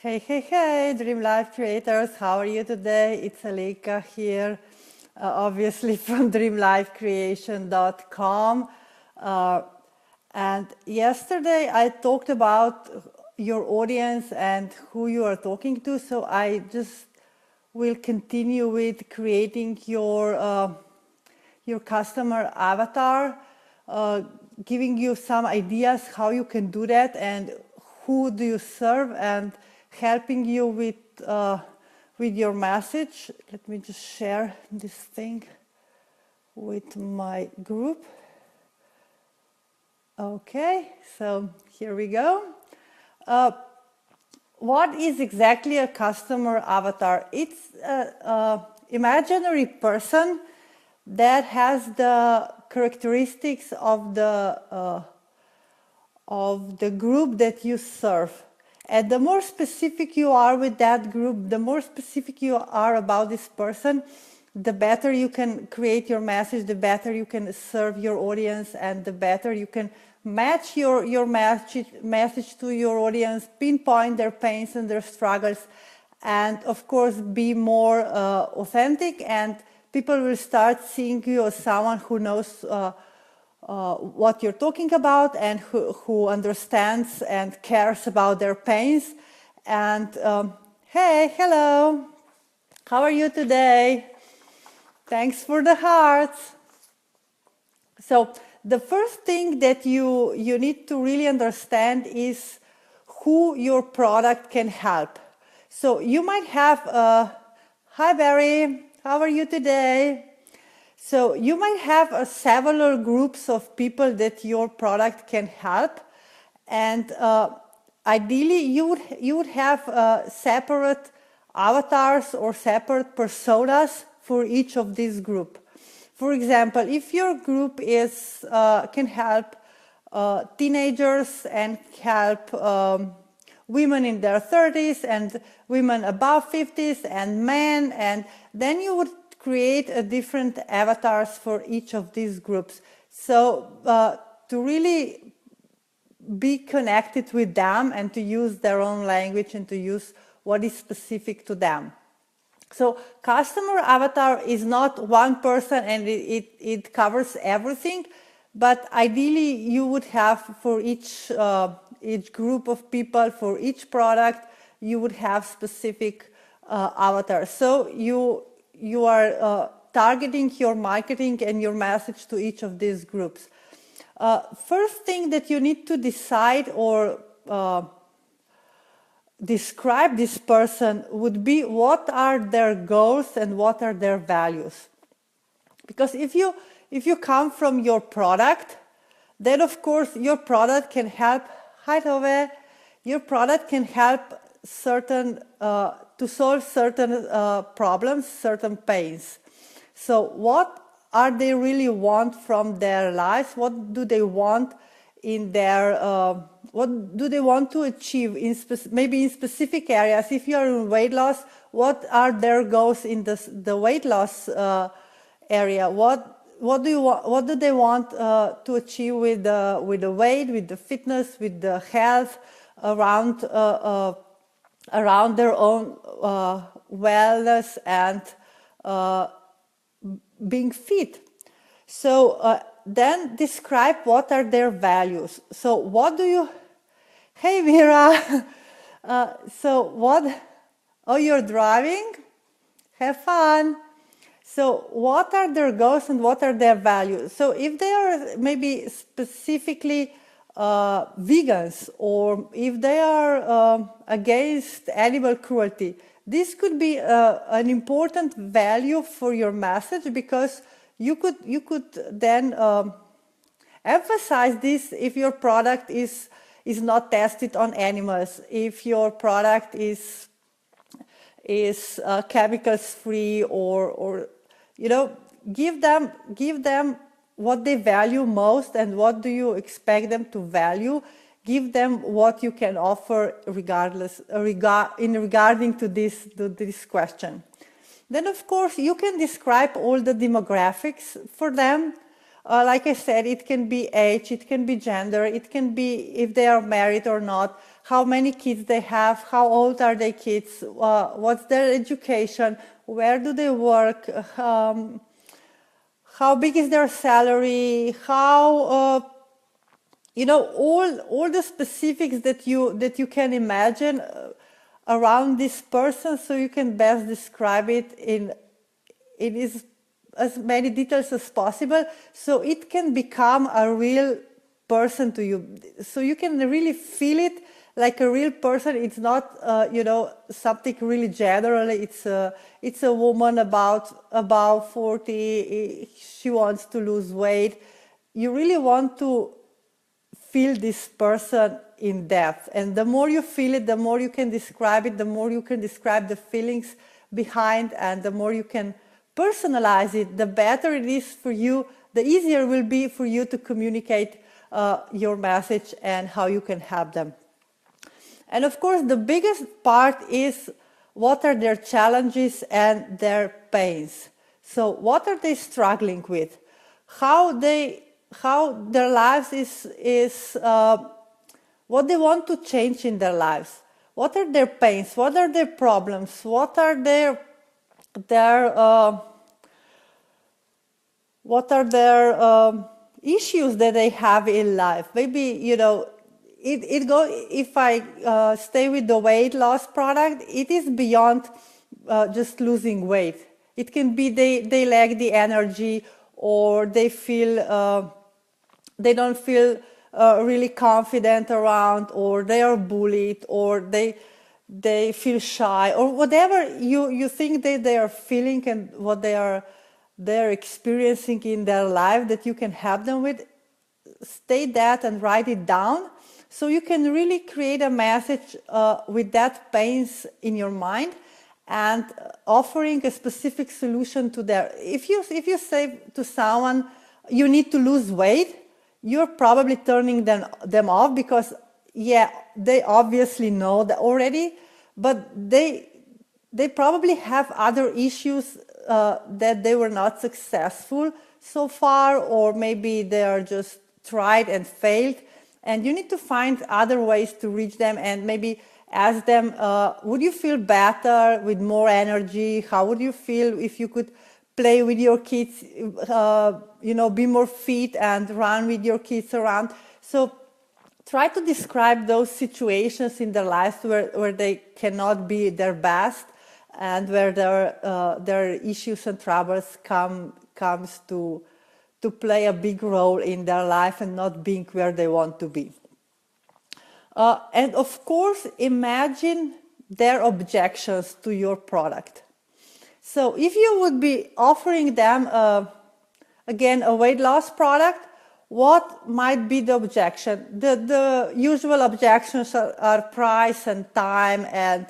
Hey, Dream Life creators, how are you today? It's Aleka here, obviously from dreamlifecreation.com. And yesterday I talked about your audience and who you are talking to, so I just will continue with creating your customer avatar, giving you some ideas how you can do that and who do you serve, and helping you with your message. Let me just share this thing with my group. Okay, so here we go. What is exactly a customer avatar? It's an imaginary person that has the characteristics of the group that you serve. And the more specific you are with that group, the more specific you are about this person, the better you can create your message, the better you can serve your audience, and the better you can match your message to your audience, pinpoint their pains and their struggles, and of course be more authentic, and people will start seeing you as someone who knows what you're talking about and who understands and cares about their pains. And hey, hello, how are you today? Thanks for the hearts. So the first thing that you need to really understand is who your product can help. So you might have hi Barry, how are you today? So you might have several groups of people that your product can help, and ideally you would have separate avatars or separate personas for each of these groups. For example, if your group is can help teenagers and help women in their 30s and women above 50s and men, and then you would create a different avatars for each of these groups. So to really be connected with them and to use their own language and to use what is specific to them. So customer avatar is not one person and it covers everything, but ideally you would have for each group of people, for each product, you would have specific avatars. So you are targeting your marketing and your message to each of these groups. First thing that you need to decide or describe this person would be what are their goals and what are their values. Because if you come from your product, then of course your product can help. Hi Tove, your product can help certain to solve certain problems, certain pains. So what are they really want from their lives? What do they want in their, what do they want to achieve in maybe in specific areas? If you are in weight loss, what are their goals in the weight loss area? What do they want to achieve with the weight, with the fitness, with the health around their own wellness and being fit? So then describe what are their values. So what do you, hey Vera, so what, oh you're driving? Have fun. So what are their goals and what are their values? So if they are maybe specifically vegans, or if they are against animal cruelty, this could be an important value for your message, because you could then emphasize this if your product is not tested on animals, if your product is chemicals free, or you know, give them what they value most and what do you expect them to value. Give them what you can offer regarding to this question. Then of course you can describe all the demographics for them. Like I said, it can be age, it can be gender, it can be if they are married or not, how many kids they have, how old are their kids, what's their education, where do they work, how big is their salary, how all the specifics that you can imagine around this person, so you can best describe it in as many details as possible, so it can become a real person to you, so you can really feel it like a real person. It's not something really general. It's a woman about 40. She wants to lose weight. You really want to feel this person in depth, and the more you feel it, the more you can describe it, the more you can describe the feelings behind, and the more you can personalize it, the better it is for you, the easier it will be for you to communicate your message and how you can help them. And of course, the biggest part is what are their challenges and their pains. So what are they struggling with? How their lives is what they want to change in their lives. What are their pains? What are their problems? What are their issues that they have in life? Maybe if I stay with the weight loss product, it is beyond just losing weight. It can be they lack the energy, or they feel they don't feel really confident around, or they are bullied, or they feel shy, or whatever you think they are feeling and what they're experiencing in their life that you can help them with. State that and write it down, so you can really create a message with that pains in your mind, and offering a specific solution to their. If you say to someone you need to lose weight, you're probably turning them off, because they obviously know that already, but they probably have other issues that they were not successful so far, or maybe they are just tried and failed, and you need to find other ways to reach them, and maybe ask them, would you feel better with more energy? How would you feel if you could play with your kids, be more fit and run with your kids around? So try to describe those situations in their lives where they cannot be their best, and where their issues and troubles comes to play a big role in their life and not being where they want to be. And of course, imagine their objections to your product. So if you would be offering them, again, a weight loss product, what might be the objection? The usual objections are price and time, and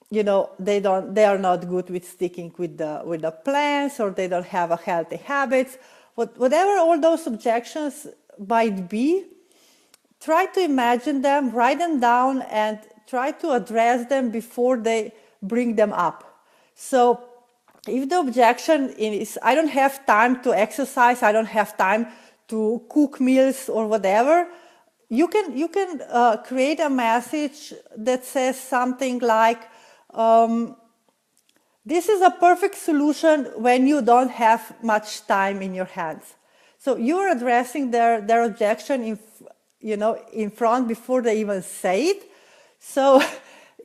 they are not good with sticking with the plans, or they don't have a healthy habits. Whatever all those objections might be, try to imagine them, write them down, and try to address them before they bring them up. So if the objection is, I don't have time to exercise, I don't have time to cook meals or whatever, you can create a message that says something like, this is a perfect solution when you don't have much time in your hands. So you're addressing their objection in front before they even say it. So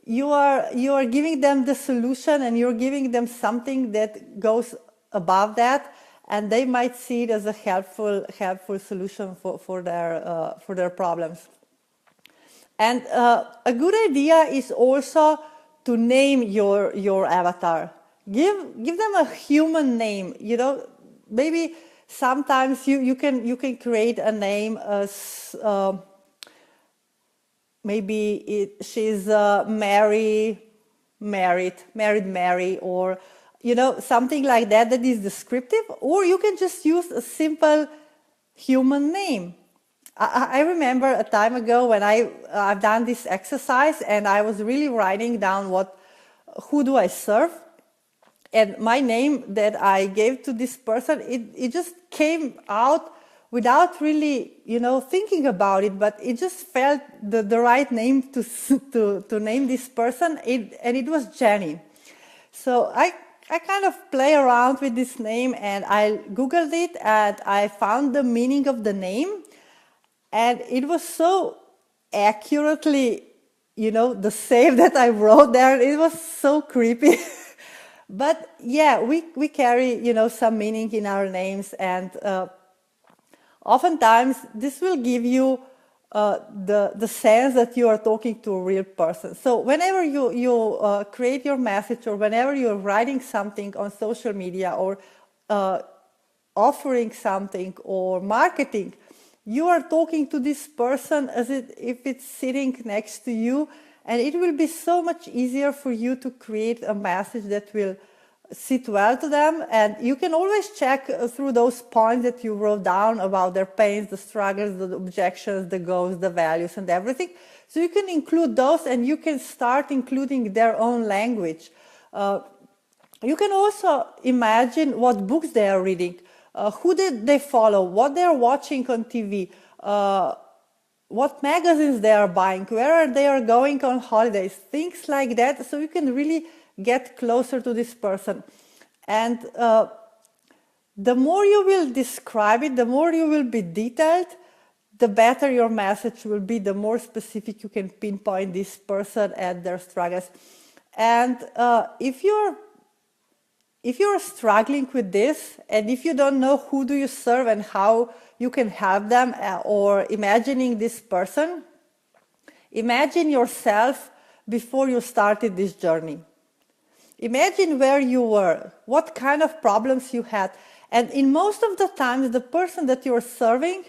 you are giving them the solution, and you're giving them something that goes above that, and they might see it as a helpful solution for their problems. And a good idea is also to name your avatar. Give them a human name. Maybe sometimes you can create a name as maybe she's married Mary, or something like that is descriptive. Or you can just use a simple human name. I remember a time ago when I've done this exercise, and I was really writing down who do I serve, and my name that I gave to this person, it just came out without really, thinking about it, but it just felt the right name to name this person, and it was Jenny. So I kind of play around with this name, and I Googled it, and I found the meaning of the name, and it was so accurately, the same that I wrote there. It was so creepy. But yeah, we carry, some meaning in our names, and oftentimes this will give you the sense that you are talking to a real person. So whenever you create your message, or whenever you're writing something on social media, or offering something or marketing, you are talking to this person as if it's sitting next to you, and it will be so much easier for you to create a message that will sit well to them. And you can always check through those points that you wrote down about their pains, the struggles, the objections, the goals, the values, and everything. So you can include those, and you can start including their own language. You can also imagine what books they are reading, who did they follow, what they are watching on TV, what magazines they are buying, where they are going on holidays, things like that. So you can really get closer to this person. And the more you will describe it, the more you will be detailed, the better your message will be, the more specific you can pinpoint this person and their struggles. And if you're struggling with this, and if you don't know who do you serve and how you can help them, or imagining this person, imagine yourself before you started this journey. Imagine where you were, what kind of problems you had. And in most of the times, the person that you're serving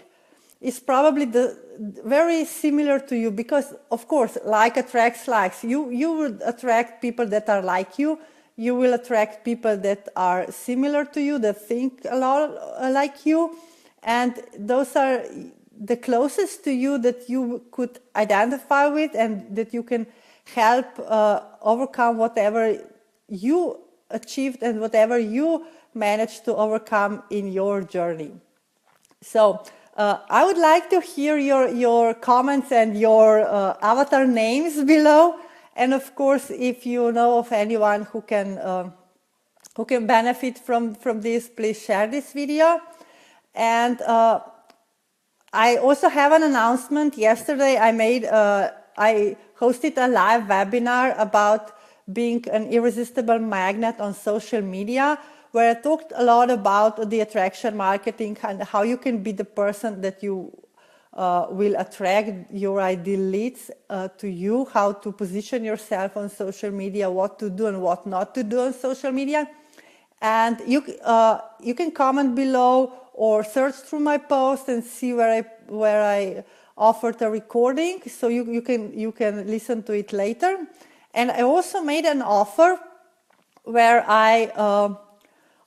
is probably very similar to you, because, of course, like attracts likes. You would attract people that are like you. You will attract people that are similar to you, that think a lot like you. And those are the closest to you that you could identify with, and that you can help overcome whatever you achieved and whatever you managed to overcome in your journey. So I would like to hear your comments and your avatar names below. And of course, if you know of anyone who can benefit from this, please share this video. And I also have an announcement. Yesterday I hosted a live webinar about being an irresistible magnet on social media, where I talked a lot about the attraction marketing and how you can be the person that you will attract your ideal leads to you, how to position yourself on social media, what to do and what not to do on social media. And you can comment below or search through my post and see where I offered a recording, so you can listen to it later. And I also made an offer where I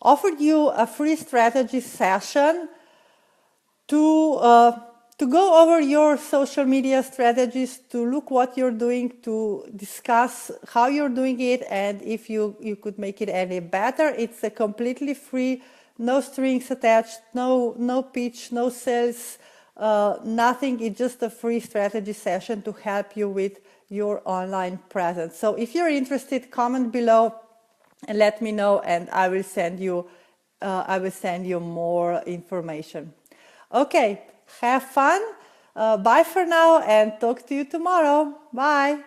offered you a free strategy session to go over your social media strategies, to look what you're doing, to discuss how you're doing it, and if you could make it any better. It's a completely free, no strings attached, no pitch, no sales, nothing. It's just a free strategy session to help you with your online presence. So if you're interested, comment below and let me know, and I will send you more information. Okay, have fun. Bye for now, and talk to you tomorrow. Bye.